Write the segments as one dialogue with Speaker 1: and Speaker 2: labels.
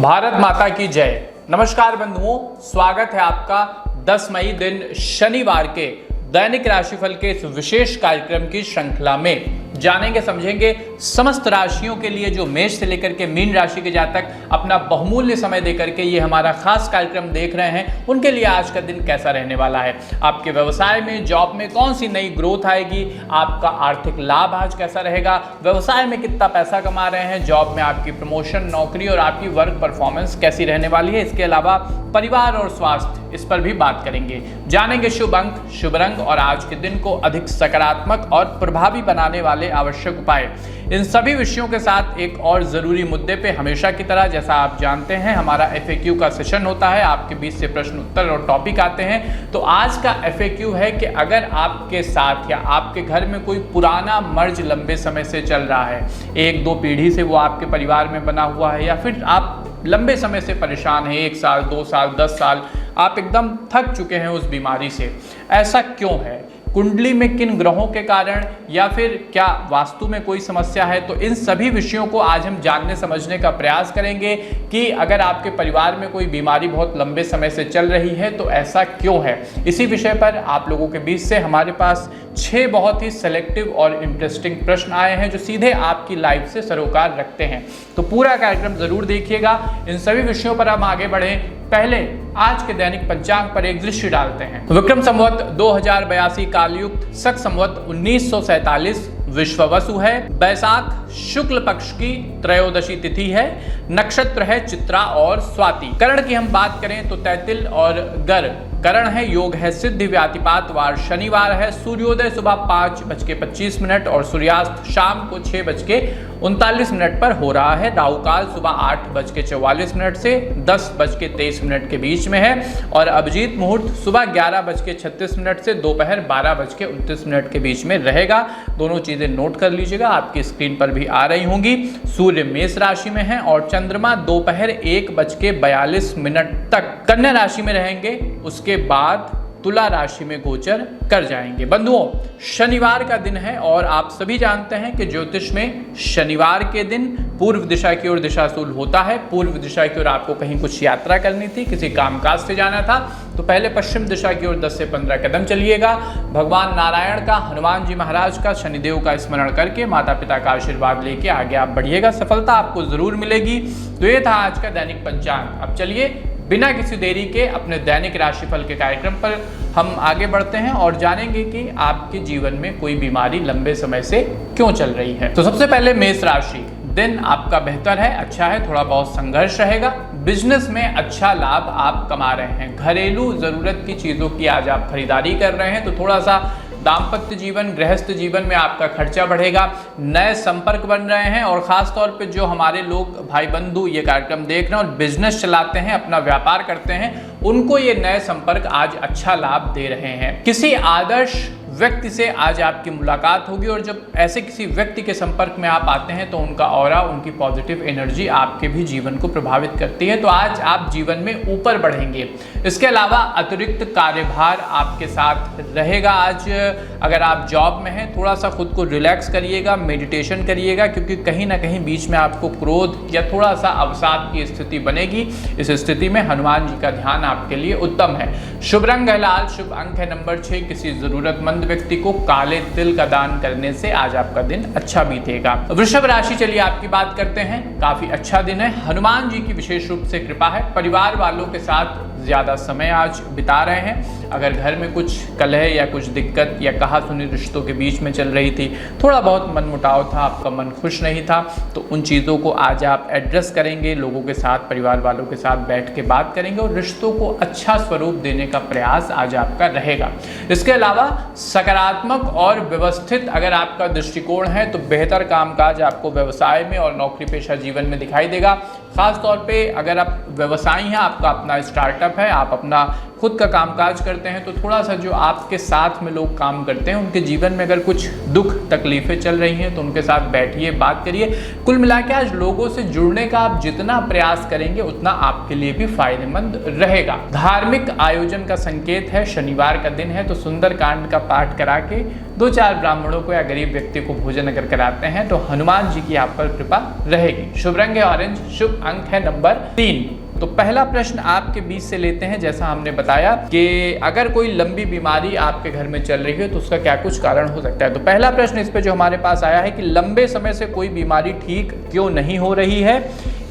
Speaker 1: भारत माता की जय। नमस्कार बंधुओं, स्वागत है आपका 10 मई दिन शनिवार के दैनिक राशिफल के इस विशेष कार्यक्रम की श्रृंखला में। जानेंगे समझेंगे समस्त राशियों के लिए जो मेष से लेकर के मीन राशि के जातक अपना बहुमूल्य समय देकर के ये हमारा खास कार्यक्रम देख रहे हैं, उनके लिए आज का दिन कैसा रहने वाला है। आपके व्यवसाय में, जॉब में कौन सी नई ग्रोथ आएगी, आपका आर्थिक लाभ आज कैसा रहेगा, व्यवसाय में कितना पैसा कमा रहे हैं, जॉब में आपकी प्रमोशन, नौकरी और आपकी वर्क परफॉर्मेंस कैसी रहने वाली है। इसके अलावा परिवार और स्वास्थ्य, इस पर भी बात करेंगे। जानेंगे शुभ अंक, शुभ रंग और आज के दिन को अधिक सकारात्मक और प्रभावी बनाने वाले आवश्यक उपाय। इन सभी विषयों के साथ एक और जरूरी मुद्दे पे हमेशा की तरह, जैसा आप जानते हैं, हमारा FAQ का सेशन होता है। आपके बीच से प्रश्न उत्तर और टॉपिक आते हैं। तो आज का FAQ है कि अगर आपके साथ या आपके घर में कोई पुराना मर्ज लंबे समय से चल रहा है, 1-2 पीढ़ी से वो आपके परिवार में बना हुआ है, या फिर आप लंबे समय से परेशान हैं, 1 साल, 2 साल, 10 साल, आप एकदम थक चुके हैं उस बीमारी से, ऐसा क्यों है? कुंडली में किन ग्रहों के कारण, या फिर क्या वास्तु में कोई समस्या है? तो इन सभी विषयों को आज हम जानने समझने का प्रयास करेंगे कि अगर आपके परिवार में कोई बीमारी बहुत लंबे समय से चल रही है तो ऐसा क्यों है। इसी विषय पर आप लोगों के बीच से हमारे पास 6 बहुत ही सेलेक्टिव और इंटरेस्टिंग प्रश्न आए हैं जो सीधे आपकी लाइफ से सरोकार रखते हैं। तो पूरा कार्यक्रम जरूर देखिएगा। इन सभी विषयों पर हम आगे बढ़ें, पहले आज के दैनिक पंचांग पर एक दृष्टि डालते हैं। विक्रम संवत 2082 कालयुक्त, शक संवत 1947 विश्ववसु है। बैसाख शुक्ल पक्ष की त्रयोदशी तिथि है। नक्षत्र है चित्रा और स्वाति। करण की हम बात करें तो तैतिल और गर करण है। योग है सिद्धि। व्यातिपात वार शनिवार है। सूर्योदय सुबह 5:25 और सूर्यास्त शाम को 6:39 पर हो रहा है। राहु काल सुबह 8:44 से 10:23 के बीच में है और अभिजीत मुहूर्त सुबह 11:36 से दोपहर 12:29 के बीच में रहेगा। दोनों चीजें नोट कर लीजिएगा, आपकी स्क्रीन पर भी आ रही होंगी। सूर्य मेष राशि में है और चंद्रमा दोपहर 1:42 तक कन्या राशि में रहेंगे। उसके बाद तुला राशि में गोचर कर जाएंगे। बंधुओं, शनिवार का दिन है और आप सभी जानते हैं कि ज्योतिष में शनिवार के दिन पूर्व दिशा की ओर दिशाशूल होता है। पूर्व दिशा की ओर आपको कहीं कुछ यात्रा करनी थी, किसी कामकाज से जाना था, तो पहले पश्चिम दिशा की ओर 10 से 15 कदम चलिएगा। भगवान नारायण का, हनुमान जी महाराज का, शनिदेव का स्मरण करके माता पिता का आशीर्वाद लेके आगे आप बढ़िएगा। सफलता आपको जरूर मिलेगी। तो ये था आज का दैनिक पंचांग। अब चलिए बिना किसी देरी के अपने दैनिक राशिफल के कार्यक्रम पर हम आगे बढ़ते हैं और जानेंगे कि आपके जीवन में कोई बीमारी लंबे समय से क्यों चल रही है। तो सबसे पहले मेष राशि, दिन आपका बेहतर है, अच्छा है, थोड़ा बहुत संघर्ष रहेगा। बिजनेस में अच्छा लाभ आप कमा रहे हैं। घरेलू जरूरत की चीजों की आज आप खरीदारी कर रहे हैं तो थोड़ा सा दाम्पत्य जीवन, गृहस्थ जीवन में आपका खर्चा बढ़ेगा। नए संपर्क बन रहे हैं और खास तौर पे जो हमारे लोग भाई बंधु ये कार्यक्रम देख रहे हैं और बिजनेस चलाते हैं, अपना व्यापार करते हैं, उनको ये नए संपर्क आज अच्छा लाभ दे रहे हैं। किसी आदर्श व्यक्ति से आज आपकी मुलाकात होगी और जब ऐसे किसी व्यक्ति के संपर्क में आप आते हैं तो उनका ऑरा, उनकी पॉजिटिव एनर्जी आपके भी जीवन को प्रभावित करती है। तो आज आप जीवन में ऊपर बढ़ेंगे। इसके अलावा अतिरिक्त कार्यभार आपके साथ रहेगा। आज अगर आप जॉब में हैं, थोड़ा सा खुद को रिलैक्स करिएगा, मेडिटेशन करिएगा, क्योंकि कहीं ना कहीं बीच में आपको क्रोध या थोड़ा सा अवसाद की स्थिति बनेगी। इस स्थिति में हनुमान जी का ध्यान आपके लिए उत्तम है। शुभ रंग है लाल, शुभ अंक है नंबर 6। किसी जरूरतमंद व्यक्ति को काले तिल का दान करने से आज आपका दिन अच्छा बीतेगा। वृषभ राशि, चलिए आपकी बात करते हैं। काफी अच्छा दिन है। हनुमान जी की विशेष रूप से कृपा है। परिवार वालों के साथ ज्यादा समय आज बिता रहे हैं। अगर घर में कुछ कलह या कुछ दिक्कत या कहा सुनी रिश्तों के बीच में चल रही थी, थोड़ा बहुत मनमुटाव था, आपका मन खुश नहीं था, तो उन चीज़ों को आज आप एड्रेस करेंगे। लोगों के साथ, परिवार वालों के साथ बैठ के बात करेंगे और रिश्तों को अच्छा स्वरूप देने का प्रयास आज आपका रहेगा। इसके अलावा सकारात्मक और व्यवस्थित अगर आपका दृष्टिकोण है तो बेहतर कामकाज आपको व्यवसाय में और नौकरी पेशा जीवन में दिखाई देगा। खास तौर पे अगर आप व्यवसायी हैं, आपका अपना स्टार्टअप है, आप अपना खुद का कामकाज करते हैं, तो थोड़ा सा जो आपके साथ में लोग काम करते हैं उनके जीवन में अगर कुछ दुख तकलीफें चल रही हैं तो उनके साथ बैठिए, बात करिए। कुल मिला के आज लोगों से जुड़ने का आप जितना प्रयास करेंगे उतना आपके लिए भी फायदेमंद रहेगा। धार्मिक आयोजन का संकेत है, शनिवार का दिन है, तो सुंदरकांड का पाठ करा के 2-4 ब्राह्मणों को या गरीब व्यक्ति को भोजन अगर कराते हैं तो हनुमान जी की आप पर कृपा रहेगी। शुभ रंग है ऑरेंज, शुभ शुभ अंक है नंबर 3। तो पहला प्रश्न आपके बीच से लेते हैं। जैसा हमने बताया कि अगर कोई लंबी बीमारी आपके घर में चल रही है तो उसका क्या कुछ कारण हो सकता है। तो पहला प्रश्न इस पे जो हमारे पास आया है कि लंबे समय से कोई बीमारी ठीक क्यों नहीं हो रही है,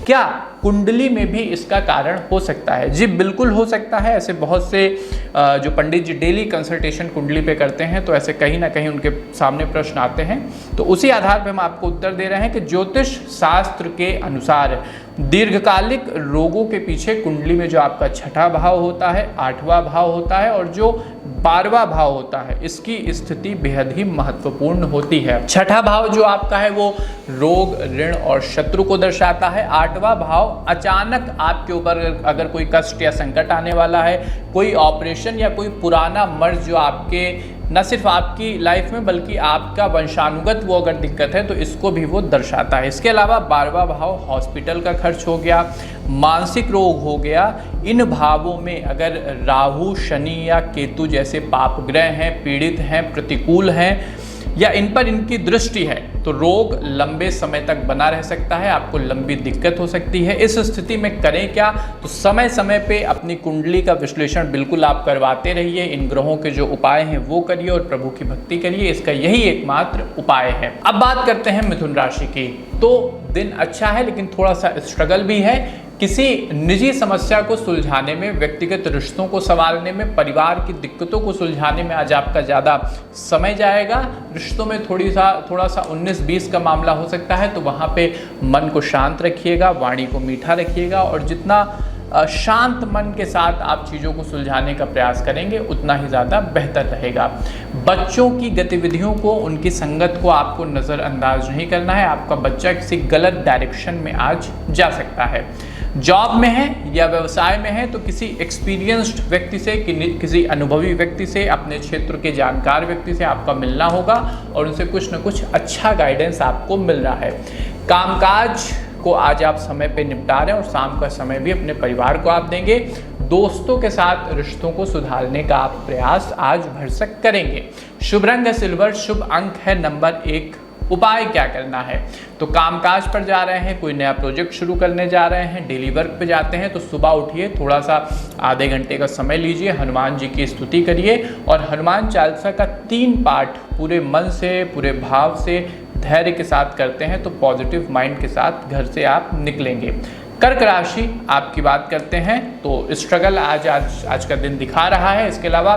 Speaker 1: क्या कुंडली में भी इसका कारण हो सकता है? जी बिल्कुल हो सकता है। ऐसे बहुत से जो पंडित जी डेली कंसल्टेशन कुंडली पे करते हैं तो ऐसे कहीं ना कहीं उनके सामने प्रश्न आते हैं, तो उसी आधार पे हम आपको उत्तर दे रहे हैं कि ज्योतिष शास्त्र के अनुसार दीर्घकालिक रोगों के पीछे कुंडली में जो आपका छठा भाव होता है, 8वां भाव होता है और जो 12वां भाव होता है, इसकी स्थिति बेहद ही महत्वपूर्ण होती है। छठा भाव जो आपका है वो रोग, ऋण और शत्रु को दर्शाता है। 8वां भाव अचानक आपके ऊपर अगर कोई कष्ट या संकट आने वाला है, कोई ऑपरेशन या कोई पुराना मर्ज जो आपके न सिर्फ आपकी लाइफ में बल्कि आपका वंशानुगत वो अगर दिक्कत है तो इसको भी वो दर्शाता है। इसके अलावा 12वां भाव हॉस्पिटल का खर्च हो गया, मानसिक रोग हो गया। इन भावों में अगर राहु, शनि या केतु जैसे पाप ग्रह हैं, पीड़ित हैं, प्रतिकूल हैं या इन पर इनकी दृष्टि है तो रोग लंबे समय तक बना रह सकता है, आपको लंबी दिक्कत हो सकती है। इस स्थिति में करें क्या? तो समय समय पे अपनी कुंडली का विश्लेषण बिल्कुल आप करवाते रहिए। इन ग्रहों के जो उपाय हैं वो करिए और प्रभु की भक्ति करिए, इसका यही एकमात्र उपाय है। अब बात करते हैं मिथुन राशि की। तो दिन अच्छा है लेकिन थोड़ा सा स्ट्रगल भी है। किसी निजी समस्या को सुलझाने में, व्यक्तिगत रिश्तों को संभालने में, परिवार की दिक्कतों को सुलझाने में आज आपका ज़्यादा समय जाएगा। रिश्तों में थोड़ा सा 19-20 का मामला हो सकता है, तो वहाँ पे मन को शांत रखिएगा, वाणी को मीठा रखिएगा और जितना शांत मन के साथ आप चीज़ों को सुलझाने का प्रयास करेंगे उतना ही ज़्यादा बेहतर रहेगा। बच्चों की गतिविधियों को, उनकी संगत को आपको नज़रअंदाज नहीं करना है। आपका बच्चा किसी गलत डायरेक्शन में आज जा सकता है। जॉब में है या व्यवसाय में है तो किसी एक्सपीरियंस्ड व्यक्ति से, किसी अनुभवी व्यक्ति से, अपने क्षेत्र के जानकार व्यक्ति से आपका मिलना होगा और उनसे कुछ न कुछ अच्छा गाइडेंस आपको मिल रहा है। कामकाज को आज आप समय पे निपटा रहे हैं और शाम का समय भी अपने परिवार को आप देंगे। दोस्तों के साथ रिश्तों को सुधारने का आप प्रयास आज भरसक करेंगे। शुभ रंग है सिल्वर, शुभ अंक है नंबर 1। उपाय क्या करना है? तो कामकाज पर जा रहे हैं, कोई नया प्रोजेक्ट शुरू करने जा रहे हैं, डेली वर्क पे जाते हैं तो सुबह उठिए, थोड़ा सा आधे घंटे का समय लीजिए, हनुमान जी की स्तुति करिए और हनुमान चालीसा का 3 पाठ पूरे मन से, पूरे भाव से, धैर्य के साथ करते हैं तो पॉजिटिव माइंड के साथ घर से आप निकलेंगे। कर्क राशि आपकी बात करते हैं तो स्ट्रगल आज का दिन दिखा रहा है। इसके अलावा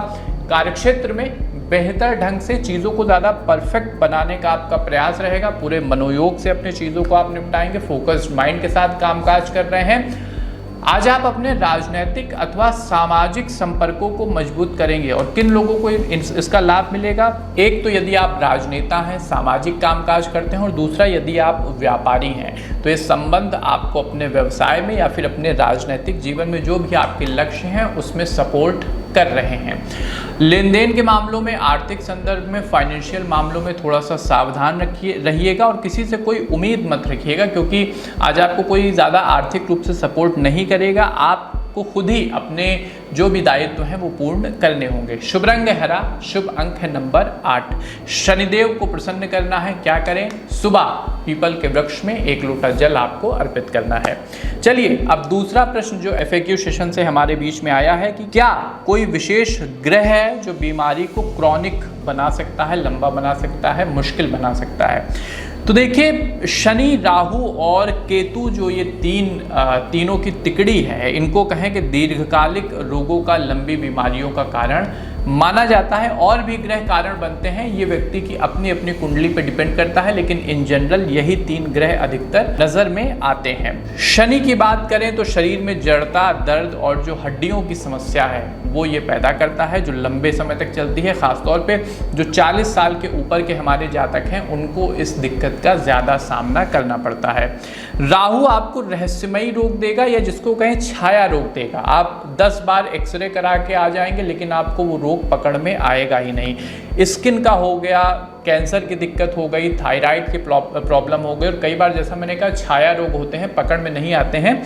Speaker 1: कार्यक्षेत्र में बेहतर ढंग से चीज़ों को ज़्यादा परफेक्ट बनाने का आपका प्रयास रहेगा। पूरे मनोयोग से अपने चीज़ों को आप निपटाएंगे, फोकस्ड माइंड के साथ कामकाज कर रहे हैं। आज आप अपने राजनीतिक अथवा सामाजिक संपर्कों को मजबूत करेंगे और किन लोगों को इसका लाभ मिलेगा? एक तो यदि आप राजनेता हैं, सामाजिक कामकाज करते हैं और दूसरा यदि आप व्यापारी हैं तो ये संबंध आपको अपने व्यवसाय में या फिर अपने राजनीतिक जीवन में जो भी आपके लक्ष्य हैं उसमें सपोर्ट कर रहे हैं। लेन देन के मामलों में, आर्थिक संदर्भ में, फाइनेंशियल मामलों में थोड़ा सा सावधान रहिएगा और किसी से कोई उम्मीद मत रखिएगा क्योंकि आज आपको कोई ज़्यादा आर्थिक रूप से सपोर्ट नहीं करेगा। आपको खुद ही अपने जो भी दायित्व हैं वो पूर्ण करने होंगे। शुभ रंग है हरा, शुभ अंक है नंबर 8। शनिदेव को प्रसन्न करना है, क्या करें? सुबह पीपल के वृक्ष में 1 लोटा जल आपको अर्पित करना है। चलिए अब दूसरा प्रश्न जो FAQ सेशन से हमारे बीच में आया है कि क्या कोई विशेष ग्रह है जो बीमारी को क्रॉनिक बना सकता है, लंबा बना सकता है, मुश्किल बना सकता है? तो देखिए, शनि, राहु और केतु जो ये तीनों की तिकड़ी है, इनको कहें कि दीर्घकालिक रोगों का, लंबी बीमारियों का कारण माना जाता है। और भी ग्रह कारण बनते हैं, ये व्यक्ति की अपनी अपनी कुंडली पे डिपेंड करता है, लेकिन इन जनरल यही 3 ग्रह अधिकतर नजर में आते हैं। शनि की बात करें तो शरीर में जड़ता, दर्द और जो हड्डियों की समस्या है वो ये पैदा करता है, जो लंबे समय तक चलती है। खासतौर पे जो 40 साल के ऊपर के हमारे जातक हैं उनको इस दिक्कत का ज़्यादा सामना करना पड़ता है। राहु आपको रहस्यमयी रोग देगा या जिसको कहें छाया रोग देगा। आप 10 बार एक्सरे करा के आ जाएंगे लेकिन आपको वो रोग पकड़ में आएगा ही नहीं। स्किन का हो गया, कैंसर की दिक्कत हो गई, थायराइड की प्रॉब्लम हो गई और कई बार जैसा मैंने कहा छाया रोग होते हैं, पकड़ में नहीं आते हैं।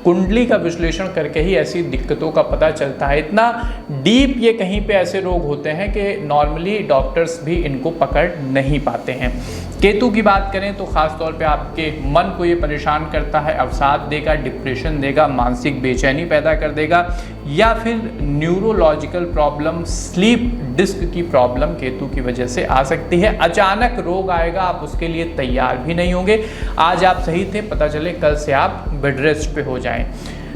Speaker 1: कुंडली का विश्लेषण करके ही ऐसी दिक्कतों का पता चलता है। इतना डीप ये कहीं पे ऐसे रोग होते हैं कि नॉर्मली डॉक्टर्स भी इनको पकड़ नहीं पाते हैं। केतु की बात करें तो खास तौर पे आपके मन को ये परेशान करता है, अवसाद देगा, डिप्रेशन देगा, मानसिक बेचैनी पैदा कर देगा, या फिर न्यूरोलॉजिकल प्रॉब्लम, स्लीप डिस्क की प्रॉब्लम केतु की वजह से आ सकती है। अचानक रोग आएगा, आप उसके लिए तैयार भी नहीं होंगे। आज आप सही थे, पता चले कल से आप बेड रेस्ट पे हो जाएं।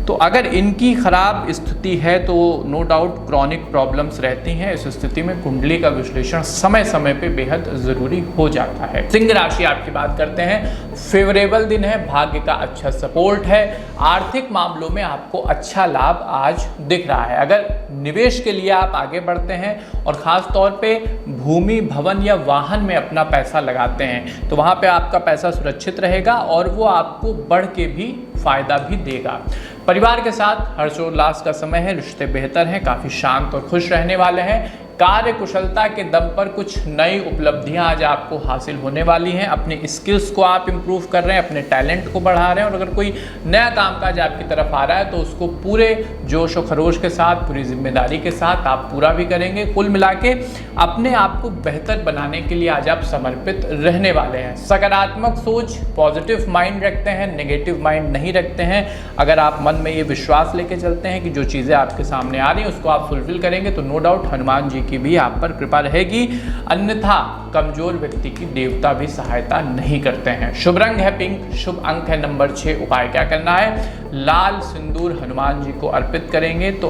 Speaker 1: तो अगर इनकी खराब स्थिति है तो नो डाउट क्रॉनिक प्रॉब्लम्स रहती हैं। इस स्थिति में कुंडली का विश्लेषण समय समय पे बेहद जरूरी हो जाता है। सिंह राशि आपकी बात करते हैं, फेवरेबल दिन है, भाग्य का अच्छा सपोर्ट है, आर्थिक मामलों में आपको अच्छा लाभ आज दिख रहा है। अगर निवेश के लिए आप आगे बढ़ते हैं और ख़ास तौर पे भूमि, भवन या वाहन में अपना पैसा लगाते हैं तो वहाँ पे आपका पैसा सुरक्षित रहेगा और वो आपको बढ़ के भी फायदा भी देगा। परिवार के साथ हर्षोल्लास का समय है, रिश्ते बेहतर हैं, काफ़ी शांत और खुश रहने वाले हैं। कार्य कुशलता के दम पर कुछ नई उपलब्धियां आज आपको हासिल होने वाली हैं। अपने स्किल्स को आप इम्प्रूव कर रहे हैं, अपने टैलेंट को बढ़ा रहे हैं, और अगर कोई नया कामकाज आपकी तरफ आ रहा है तो उसको पूरे जोश और खरोश के साथ, पूरी जिम्मेदारी के साथ आप पूरा भी करेंगे। कुल मिला के अपने आप को बेहतर बनाने के लिए आज आप समर्पित रहने वाले हैं। सकारात्मक सोच, पॉजिटिव माइंड रखते हैं, नेगेटिव माइंड नहीं रखते हैं। अगर आप मन में ये विश्वास लेके चलते हैं कि जो चीज़ें आपके सामने आ रही हैं उसको आप फुलफिल करेंगे तो नो डाउट हनुमान जी की भी आप पर कृपा रहेगी। अन्यथा कमजोर व्यक्ति की देवता भी सहायता नहीं करते हैं। शुभ रंग है पिंक, शुभ अंक है नंबर 6। उपाय क्या करना है? लाल सिंदूर हनुमान जी को अर्पित करेंगे तो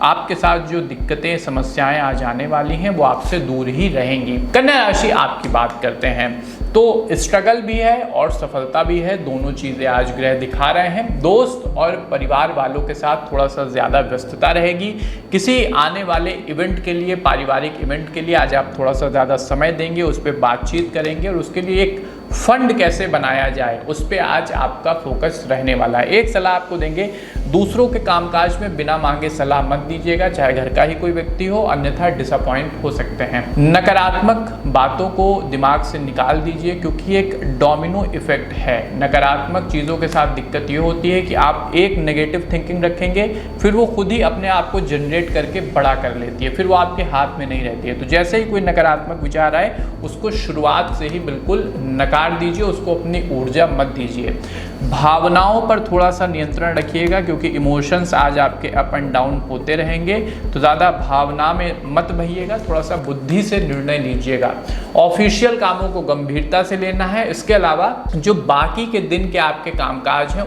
Speaker 1: आपके साथ जो दिक्कतें, समस्याएं आ जाने वाली हैं वो आपसे दूर ही रहेंगी। कन्या राशि आपकी बात करते हैं तो स्ट्रगल भी है और सफलता भी है, दोनों चीज़ें आज ग्रह दिखा रहे हैं। दोस्त और परिवार वालों के साथ थोड़ा सा ज़्यादा व्यस्तता रहेगी। किसी आने वाले इवेंट के लिए, पारिवारिक इवेंट के लिए आज आप थोड़ा सा ज़्यादा समय देंगे, उस पर बातचीत करेंगे और उसके लिए एक फंड कैसे बनाया जाए उस पर आज आपका फोकस रहने वाला है। एक सलाह आपको देंगे, दूसरों के कामकाज में बिना मांगे सलाह मत दीजिएगा, चाहे घर का ही कोई व्यक्ति हो, अन्यथा डिसअपॉइंट हो सकते हैं। नकारात्मक बातों को दिमाग से निकाल दीजिए क्योंकि एक डोमिनो इफेक्ट है। नकारात्मक चीज़ों के साथ दिक्कत ये होती है कि आप एक नेगेटिव थिंकिंग रखेंगे, फिर वो खुद ही अपने आप को जनरेट करके बड़ा कर लेती है, फिर वो आपके हाथ में नहीं रहती है। तो जैसे ही कोई नकारात्मक विचार आए उसको शुरुआत से ही बिल्कुल नकार दीजिए, उसको अपनी ऊर्जा मत दीजिए। भावनाओं पर थोड़ा सा नियंत्रण रखिएगा क्योंकि इमोशंस आज आपके अप एंड डाउन होते रहेंगे, तो ज़्यादा भावना में मत बहिएगा, थोड़ा सा बुद्धि से निर्णय लीजिएगा। ऑफिशियल कामों को गंभीरता से लेना है। इसके अलावा जो बाकी के दिन के आपके कामकाज हैं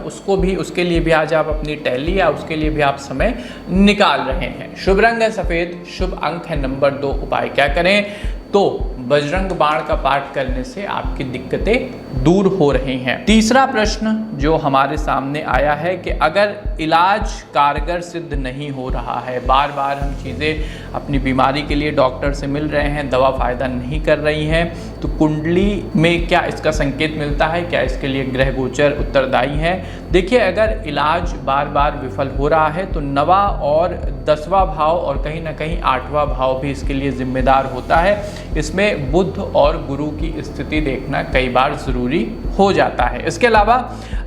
Speaker 1: उसके लिए भी आज आप अपनी टैली या उसके लिए भी आप समय निकाल रहे हैं। शुभ रंग है सफ़ेद, शुभ अंक है नंबर 2। उपाय क्या करें? तो बजरंग बाण का पाठ करने से आपकी दिक्कतें दूर हो रही हैं। तीसरा प्रश्न जो हमारे सामने आया है कि अगर इलाज कारगर सिद्ध नहीं हो रहा है, बार बार हम चीज़ें अपनी बीमारी के लिए डॉक्टर से मिल रहे हैं, दवा फ़ायदा नहीं कर रही हैं, तो कुंडली में क्या इसका संकेत मिलता है? क्या इसके लिए ग्रह गोचर उत्तरदायी हैं? देखिए, अगर इलाज बार बार विफल हो रहा है तो 9वां और 10वां भाव और कहीं ना कहीं 8वां भाव भी इसके लिए जिम्मेदार होता है। इसमें बुध और गुरु की स्थिति देखना कई बार ज़रूरी हो जाता है। इसके अलावा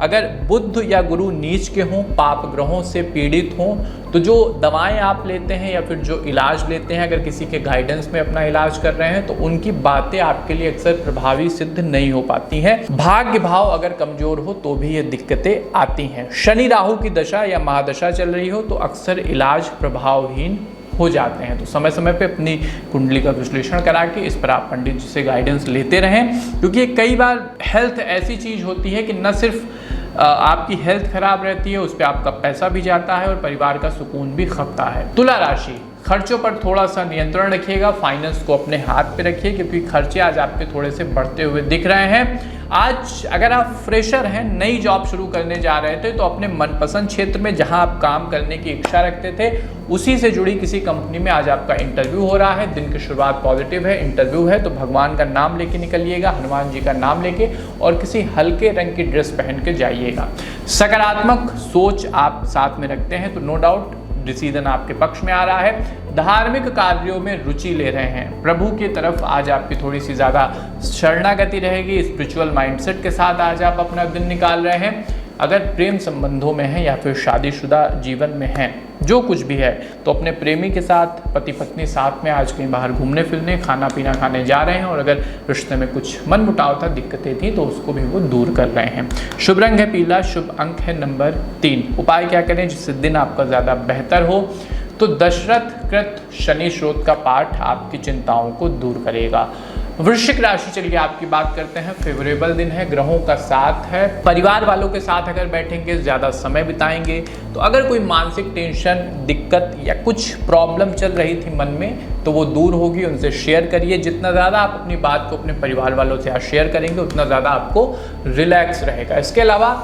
Speaker 1: अगर बुध या गुरु नीच के हों, पाप ग्रहों से पीड़ित हों, तो जो दवाएं आप लेते हैं या फिर जो इलाज लेते हैं, अगर किसी के गाइडेंस में अपना इलाज कर रहे हैं तो उनकी बातें आपके लिए अक्सर प्रभावी सिद्ध नहीं हो पाती हैं। भाग्य भाव अगर कमज़ोर हो तो भी ये दिक्कतें आती हैं। शनि राहु की दशा या महादशा चल रही हो तो अक्सर इलाज प्रभावहीन हो जाते हैं। तो समय समय पे अपनी कुंडली का विश्लेषण करा के इस पर आप पंडित जी से गाइडेंस लेते रहें, क्योंकि कई बार हेल्थ ऐसी चीज़ होती है कि न सिर्फ आपकी हेल्थ खराब रहती है, उस पर आपका पैसा भी जाता है और परिवार का सुकून भी खपता है। तुला राशि, खर्चों पर थोड़ा सा नियंत्रण रखिएगा, फाइनेंस को अपने हाथ पे रखिए क्योंकि खर्चे आज आपके थोड़े से बढ़ते हुए दिख रहे हैं। आज अगर आप फ्रेशर हैं, नई जॉब शुरू करने जा रहे थे, तो अपने मनपसंद क्षेत्र में जहां आप काम करने की इच्छा रखते थे उसी से जुड़ी किसी कंपनी में आज आपका इंटरव्यू हो रहा है। दिन की शुरुआत पॉजिटिव है, इंटरव्यू है तो भगवान का नाम लेके निकलिएगा, हनुमान जी का नाम लेके, और किसी हल्के रंग की ड्रेस पहन के जाइएगा। सकारात्मक सोच आप साथ में रखते हैं तो नो डाउट डिसीजन आपके पक्ष में आ रहा है। धार्मिक कार्यों में रुचि ले रहे हैं, प्रभु की तरफ आज आपकी थोड़ी सी ज़्यादा शरणागति रहेगी। स्पिरिचुअल माइंडसेट के साथ आज आप अपना दिन निकाल रहे हैं। अगर प्रेम संबंधों में हैं या फिर शादीशुदा जीवन में हैं, जो कुछ भी है, तो अपने प्रेमी के साथ, पति पत्नी साथ में आज कहीं बाहर घूमने फिरने, खाना पीना खाने जा रहे हैं, और अगर रिश्ते में कुछ मनमुटाव था, दिक्कतें थी, तो उसको भी वो दूर कर रहे हैं। शुभ रंग है पीला, शुभ अंक है नंबर 3। उपाय क्या करें जिससे दिन आपका ज़्यादा बेहतर हो? तो दशरथ कृत शनि स्रोत का पाठ आपकी चिंताओं को दूर करेगा। वृश्चिक राशि, चलिए आपकी बात करते हैं। फेवरेबल दिन है, ग्रहों का साथ है, परिवार वालों के साथ अगर बैठेंगे, ज़्यादा समय बिताएंगे, तो अगर कोई मानसिक टेंशन, दिक्कत या कुछ प्रॉब्लम चल रही थी मन में, तो वो दूर होगी। उनसे शेयर करिए। जितना ज़्यादा आप अपनी बात को अपने परिवार वालों से शेयर करेंगे, उतना ज़्यादा आपको रिलैक्स रहेगा। इसके अलावा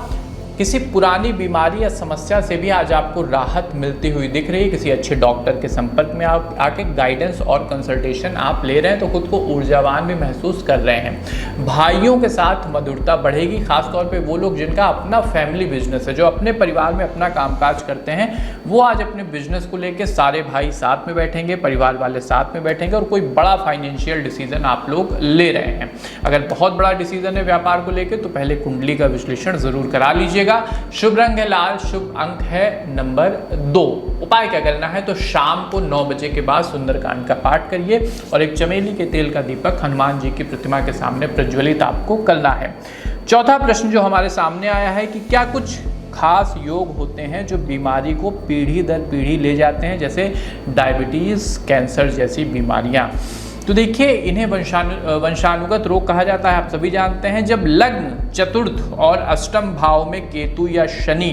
Speaker 1: किसी पुरानी बीमारी या समस्या से भी आज आपको राहत मिलती हुई दिख रही है। किसी अच्छे डॉक्टर के संपर्क में आप आके गाइडेंस और कंसल्टेशन आप ले रहे हैं, तो खुद को ऊर्जावान भी महसूस कर रहे हैं। भाइयों के साथ मधुरता बढ़ेगी, खासतौर पे वो लोग जिनका अपना फैमिली बिजनेस है, जो अपने परिवार में अपना कामकाज करते हैं, वो आज अपने बिजनेस को लेकर सारे भाई साथ में बैठेंगे, परिवार वाले साथ में बैठेंगे, और कोई बड़ा फाइनेंशियल डिसीजन आप लोग ले रहे हैं। अगर बहुत बड़ा डिसीजन है व्यापार को लेकर, तो पहले कुंडली का विश्लेषण जरूर करा लीजिए। शुभ रंग है लाल, शुभ अंक है नंबर 2। उपाय क्या करना है? तो शाम को 9 बजे के बाद सुंदरकांड का पाठ करिए, और एक चमेली के तेल का दीपक हनुमान जी की प्रतिमा के सामने प्रज्वलित आपको करना है। चौथा प्रश्न जो हमारे सामने आया है कि क्या कुछ खास योग होते हैं जो बीमारी को पीढ़ी दर पीढ़ी ले जाते हैं, जैसे डायबिटीज, कैंसर जैसी बीमारियां? तो देखिए, इन्हें वंशानुगत रोग कहा जाता है। आप सभी जानते हैं, जब लग्न, चतुर्थ और अष्टम भाव में केतु या शनि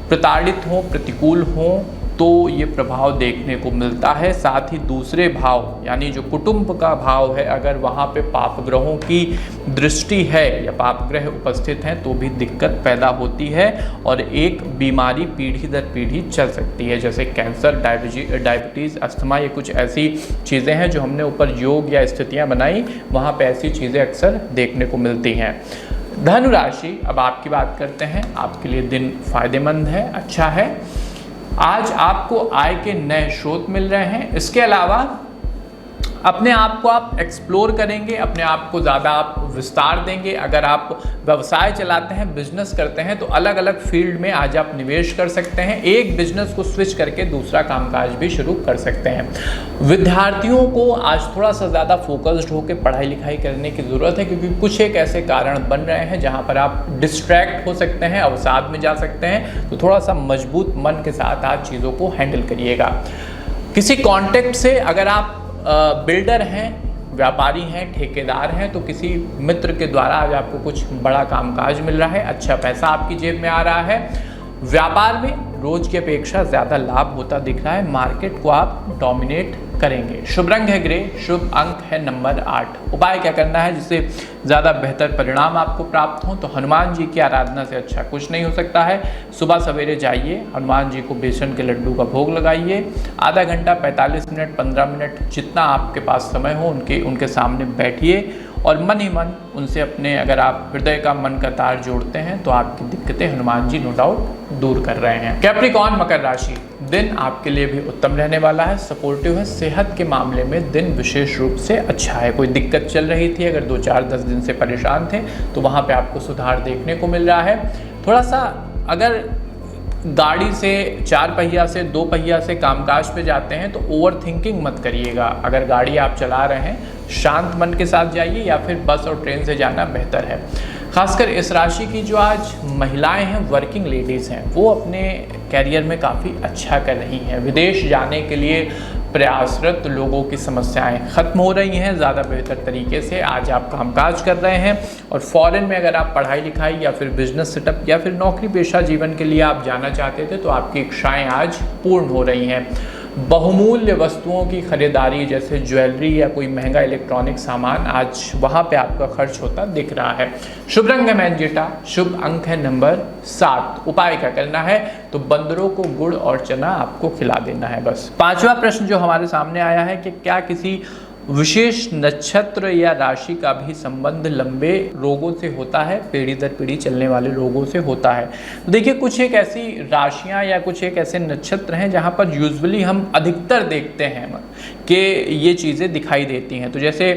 Speaker 1: प्रताड़ित हों, प्रतिकूल हों, तो ये प्रभाव देखने को मिलता है। साथ ही दूसरे भाव, यानी जो कुटुंब का भाव है, अगर वहाँ पे पाप ग्रहों की दृष्टि है या पाप ग्रह उपस्थित हैं, तो भी दिक्कत पैदा होती है, और एक बीमारी पीढ़ी दर पीढ़ी चल सकती है, जैसे कैंसर, डायबिटीज़, अस्थमा। ये कुछ ऐसी चीज़ें हैं जो हमने ऊपर योग या स्थितियाँ बनाई, वहाँ पे ऐसी चीज़ें अक्सर देखने को मिलती हैं। धनु राशि, अब आपकी बात करते हैं। आपके लिए दिन फायदेमंद है, अच्छा है। आज आपको आय के नए स्रोत मिल रहे हैं। इसके अलावा अपने आप को आप एक्सप्लोर करेंगे, अपने आप को ज़्यादा आप विस्तार देंगे। अगर आप व्यवसाय चलाते हैं, बिजनेस करते हैं, तो अलग अलग फील्ड में आज आप निवेश कर सकते हैं। एक बिजनेस को स्विच करके दूसरा कामकाज भी शुरू कर सकते हैं। विद्यार्थियों को आज थोड़ा सा ज़्यादा फोकस्ड होकर पढ़ाई लिखाई करने की ज़रूरत है, क्योंकि कुछ एक ऐसे कारण बन रहे हैं जहाँ पर आप डिस्ट्रैक्ट हो सकते हैं, अवसाद में जा सकते हैं। तो थोड़ा सा मजबूत मन के साथ आज चीज़ों को हैंडल करिएगा। किसी कॉन्टेक्ट से, अगर आप बिल्डर हैं, व्यापारी हैं, ठेकेदार हैं, तो किसी मित्र के द्वारा आज आपको कुछ बड़ा कामकाज मिल रहा है, अच्छा पैसा आपकी जेब में आ रहा है। व्यापार में रोज की अपेक्षा ज़्यादा लाभ होता दिख रहा है, मार्केट को आप डोमिनेट करेंगे। शुभ रंग है ग्रे, शुभ अंक है नंबर 8। उपाय क्या करना है जिससे ज़्यादा बेहतर परिणाम आपको प्राप्त हो? तो हनुमान जी की आराधना से अच्छा कुछ नहीं हो सकता है। सुबह सवेरे जाइए, हनुमान जी को बेसन के लड्डू का भोग लगाइए, आधा घंटा, 45 मिनट, 15 मिनट, जितना आपके पास समय हो उनके सामने बैठिए, और मन ही मन उनसे अपने, अगर आप हृदय का मन का तार जोड़ते हैं, तो आपकी दिक्कतें हनुमान जी नो डाउट दूर कर रहे हैं। कैप्रिकॉर्न, मकर राशि, दिन आपके लिए भी उत्तम रहने वाला है, सपोर्टिव है। सेहत के मामले में दिन विशेष रूप से अच्छा है। कोई दिक्कत चल रही थी, अगर 2-4-10 दिन से परेशान थे, तो वहाँ पे आपको सुधार देखने को मिल रहा है। थोड़ा सा अगर गाड़ी से, 4 पहिया से, 2 पहिया से कामकाज पे जाते हैं, तो ओवर थिंकिंग मत करिएगा। अगर गाड़ी आप चला रहे हैं, शांत मन के साथ जाइए, या फिर बस और ट्रेन से जाना बेहतर है। खासकर इस राशि की जो आज महिलाएं हैं, वर्किंग लेडीज़ हैं, वो अपने कैरियर में काफ़ी अच्छा कर रही हैं। विदेश जाने के लिए प्रयासरत लोगों की समस्याएं खत्म हो रही हैं, ज़्यादा बेहतर तरीके से आज आप कामकाज कर रहे हैं। और फॉरेन में अगर आप पढ़ाई लिखाई या फिर बिजनेस सेटअप या फिर नौकरी पेशा जीवन के लिए आप जाना चाहते थे, तो आपकी इच्छाएं आज पूर्ण हो रही हैं। बहुमूल्य वस्तुओं की खरीदारी, जैसे ज्वेलरी या कोई महंगा इलेक्ट्रॉनिक सामान, आज वहाँ पे आपका खर्च होता दिख रहा है। शुभ रंग है मैजेंटा, शुभ अंक है नंबर 7। उपाय क्या करना है? तो बंदरों को गुड़ और चना आपको खिला देना है बस। 5वां प्रश्न जो हमारे सामने आया है कि क्या किसी विशेष नक्षत्र या राशि का भी संबंध लंबे रोगों से होता है, पीढ़ी दर पीढ़ी चलने वाले रोगों से होता है? तो देखिए, कुछ एक ऐसी राशियां या कुछ एक ऐसे नक्षत्र हैं जहां पर यूजुअली हम अधिकतर देखते हैं कि ये चीज़ें दिखाई देती हैं। तो जैसे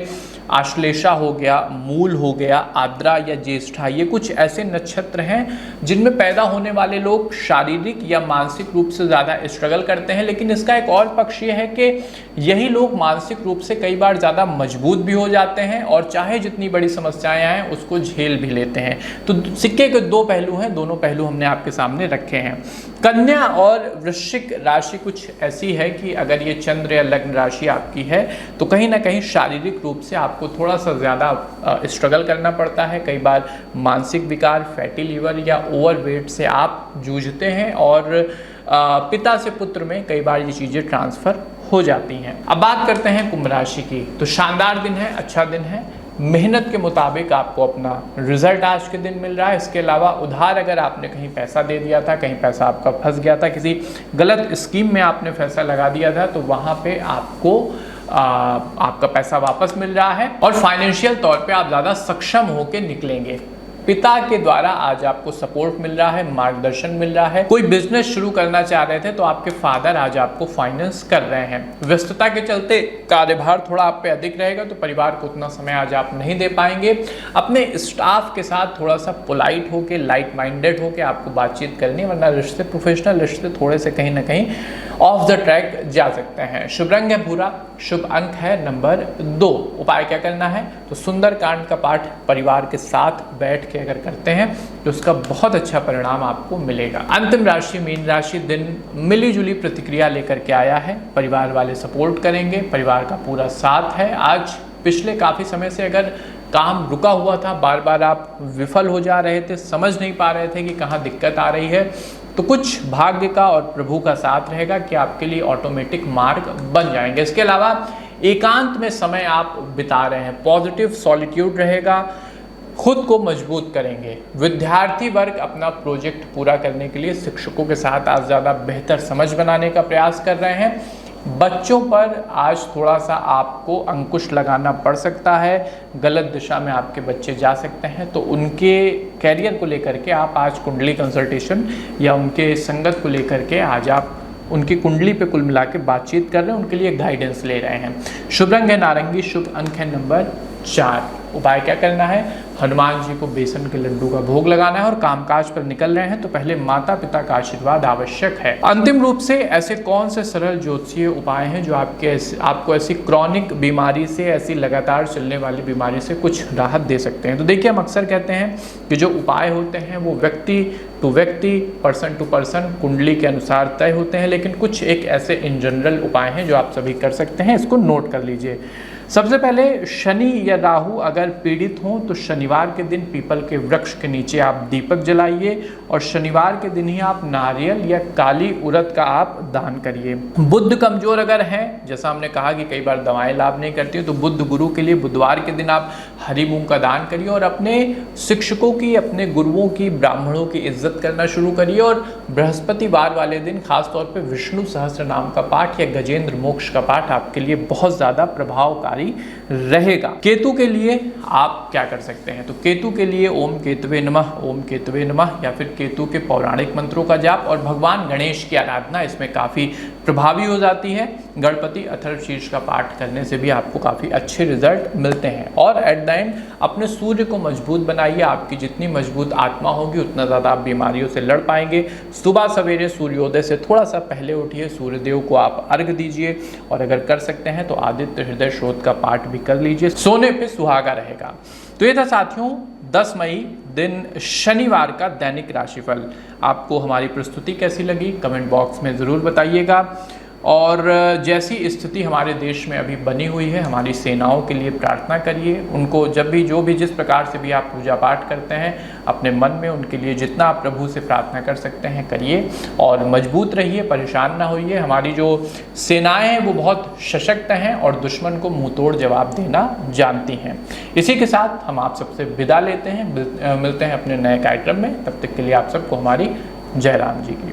Speaker 1: आश्लेषा हो गया, मूल हो गया, आद्रा या ज्येष्ठा, ये कुछ ऐसे नक्षत्र हैं जिनमें पैदा होने वाले लोग शारीरिक या मानसिक रूप से ज़्यादा स्ट्रगल करते हैं। लेकिन इसका एक और पक्ष ये है कि यही लोग मानसिक रूप से कई बार ज़्यादा मजबूत भी हो जाते हैं और चाहे जितनी बड़ी समस्याएं आएँ उसको झेल भी लेते हैं। तो सिक्के के दो पहलू हैं, दोनों पहलू हमने आपके सामने रखे हैं। कन्या और वृश्चिक राशि कुछ ऐसी है कि अगर ये चंद्र या लग्न राशि आपकी है तो कहीं ना कहीं शारीरिक रूप से आपको थोड़ा सा ज़्यादा स्ट्रगल करना पड़ता है। कई बार मानसिक विकार, फैटी लीवर या ओवरवेट से आप जूझते हैं और पिता से पुत्र में कई बार ये चीज़ें ट्रांसफ़र हो जाती हैं। अब बात करते हैं कुंभ राशि की। तो शानदार दिन है, अच्छा दिन है, मेहनत के मुताबिक आपको अपना रिजल्ट आज के दिन मिल रहा है। इसके अलावा उधार अगर आपने कहीं पैसा दे दिया था, कहीं पैसा आपका फंस गया था, किसी गलत स्कीम में आपने पैसा लगा दिया था, तो वहाँ पे आपको आपका पैसा वापस मिल रहा है और फाइनेंशियल तौर पे आप ज़्यादा सक्षम होकर निकलेंगे। पिता के द्वारा आज आपको सपोर्ट मिल रहा है, मार्गदर्शन मिल रहा है। कोई बिजनेस शुरू करना चाह रहे थे तो आपके फादर आज आपको फाइनेंस कर रहे हैं। व्यस्तता के चलते कार्यभार थोड़ा आप पे अधिक रहेगा तो परिवार को उतना समय आज आप नहीं दे पाएंगे। अपने स्टाफ के साथ थोड़ा सा पोलाइट होके, लाइट माइंडेड होके आपको बातचीत करनी है, वरना रिश्ते, प्रोफेशनल रिश्ते थोड़े से कहीं ना कहीं ऑफ द ट्रैक जा सकते हैं। शुभ रंग है भूरा, शुभ अंक है नंबर 2। उपाय क्या करना है? तो सुंदरकांड का पाठ परिवार के साथ बैठ के अगर करते हैं तो उसका बहुत अच्छा परिणाम आपको मिलेगा। अंतिम राशि मीन राशि, दिन मिली जुली प्रतिक्रिया लेकर के आया है। परिवार वाले सपोर्ट करेंगे, परिवार का पूरा साथ है। आज पिछले काफ़ी समय से अगर काम रुका हुआ था, बार बार आप विफल हो जा रहे थे, समझ नहीं पा रहे थे कि कहाँ दिक्कत आ रही है, तो कुछ भाग्य का और प्रभु का साथ रहेगा कि आपके लिए ऑटोमेटिक मार्ग बन जाएंगे। इसके अलावा एकांत में समय आप बिता रहे हैं, पॉजिटिव सॉलिट्यूड रहेगा, खुद को मजबूत करेंगे। विद्यार्थी वर्ग अपना प्रोजेक्ट पूरा करने के लिए शिक्षकों के साथ आज ज़्यादा बेहतर समझ बनाने का प्रयास कर रहे हैं। बच्चों पर आज थोड़ा सा आपको अंकुश लगाना पड़ सकता है, गलत दिशा में आपके बच्चे जा सकते हैं, तो उनके कैरियर को लेकर के आप आज कुंडली कंसल्टेशन या उनके संगत को लेकर के आज आप उनकी कुंडली पे कुल मिला के बातचीत कर रहे हैं, उनके लिए गाइडेंस ले रहे हैं। शुभ रंग है नारंगी, शुभ अंक है नंबर 4। उपाय क्या करना है? हनुमान जी को बेसन के लड्डू का भोग लगाना है और कामकाज पर निकल रहे हैं तो पहले माता पिता का आशीर्वाद आवश्यक है। अंतिम रूप से ऐसे कौन से सरल ज्योतिषीय उपाय हैं जो आपको ऐसी क्रॉनिक बीमारी से, ऐसी लगातार चलने वाली बीमारी से कुछ राहत दे सकते हैं? तो देखिए, हम अक्सर कहते हैं कि जो उपाय होते हैं वो व्यक्ति टू व्यक्ति, पर्सन टू पर्सन, कुंडली के अनुसार तय होते हैं, लेकिन कुछ एक ऐसे इन जनरल उपाय हैं जो आप सभी कर सकते हैं। इसको नोट कर लीजिए। सबसे पहले, शनि या राहु अगर पीड़ित हों तो शनिवार के दिन पीपल के वृक्ष के नीचे आप दीपक जलाइए और शनिवार के दिन ही आप नारियल या काली उड़द का आप दान करिए। बुध कमजोर अगर हैं, जैसा हमने कहा कि कई बार दवाएं लाभ नहीं करती, तो बुध गुरु के लिए बुधवार के दिन आप हरी मूंग का दान करिए और अपने शिक्षकों की, अपने गुरुओं की, ब्राह्मणों की इज्जत करना शुरू करिए। और बृहस्पतिवार वाले दिन खासतौर पर विष्णु सहस्त्र नाम का पाठ या गजेंद्र मोक्ष का पाठ आपके लिए बहुत ज़्यादा प्रभावकारी रहेगा। केतु के लिए आप क्या कर सकते हैं? तो केतु के लिए ओम केतवे नमः, ओम केतवे नमः, या फिर केतु के पौराणिक मंत्रों का जाप और भगवान गणेश की आराधना इसमें काफ़ी प्रभावी हो जाती है। गणपति अथर्वशीर्ष का पाठ करने से भी आपको काफ़ी अच्छे रिजल्ट मिलते हैं। और एट द एंड अपने सूर्य को मजबूत बनाइए। आपकी जितनी मजबूत आत्मा होगी उतना ज़्यादा आप बीमारियों से लड़ पाएंगे। सुबह सवेरे सूर्योदय से थोड़ा सा पहले उठिए, सूर्यदेव को आप अर्घ दीजिए और अगर कर सकते हैं तो आदित्य हृदय शोध का पाठ भी कर लीजिए। सोने पे सुहागा रहेगा। तो ये था साथियों 10 मई दिन शनिवार का दैनिक राशिफल। आपको हमारी प्रस्तुति कैसी लगी कमेंट बॉक्स में ज़रूर बताइएगा। और जैसी स्थिति हमारे देश में अभी बनी हुई है, हमारी सेनाओं के लिए प्रार्थना करिए। उनको जब भी, जो भी, जिस प्रकार से भी आप पूजा पाठ करते हैं, अपने मन में उनके लिए जितना आप प्रभु से प्रार्थना कर सकते हैं करिए और मजबूत रहिए, परेशान ना होइए। हमारी जो सेनाएं हैं वो बहुत सशक्त हैं और दुश्मन को मुंहतोड़ जवाब देना जानती हैं। इसी के साथ हम आप सबसे विदा लेते हैं, मिलते हैं अपने नए कार्यक्रम में। तब तक के लिए आप सबको हमारी जय राम जी की।